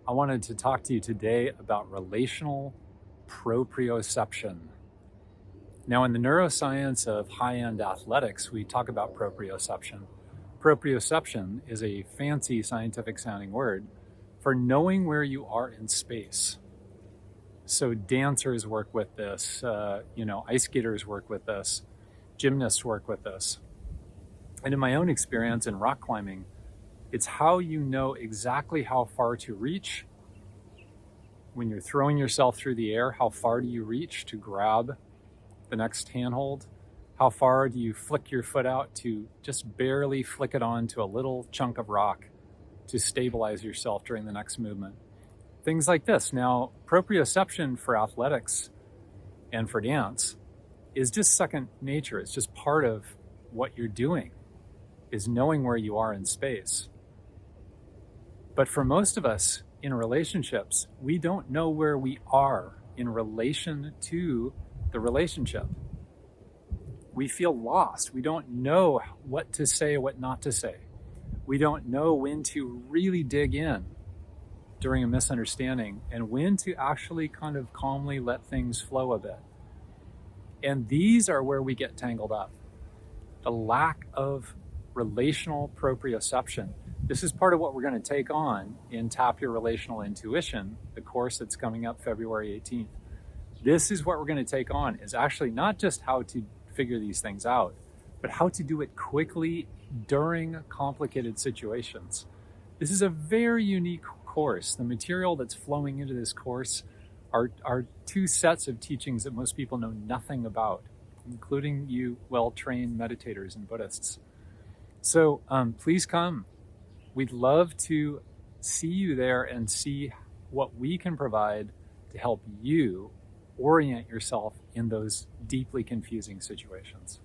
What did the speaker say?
I wanted to talk to you today about relational proprioception. Now, in the neuroscience of high-end athletics, we talk about proprioception. Proprioception is a fancy scientific sounding word for knowing where you are in space. So dancers work with this, ice skaters work with this, gymnasts work with this. And in my own experience in rock climbing, it's how you know exactly how far to reach. When you're throwing yourself through the air, how far do you reach to grab the next handhold? How far do you flick your foot out to just barely flick it onto a little chunk of rock to stabilize yourself during the next movement? Things like this. Now, proprioception for athletics and for dance is just second nature. It's just part of what you're doing, is knowing where you are in space. But for most of us in relationships, we don't know where we are in relation to the relationship. We feel lost. We don't know what to say, what not to say. We don't know when to really dig in during a misunderstanding and when to actually kind of calmly let things flow a bit. And these are where we get tangled up. The lack of relational proprioception. This is part of what we're going to take on in Tap Your Relational Intuition, the course that's coming up February 18th. This is what we're going to take on, is actually not just how to figure these things out, but how to do it quickly during complicated situations. This is a very unique course. The material that's flowing into this course are two sets of teachings that most people know nothing about, including you well-trained meditators and Buddhists. So please come. We'd love to see you there and see what we can provide to help you orient yourself in those deeply confusing situations.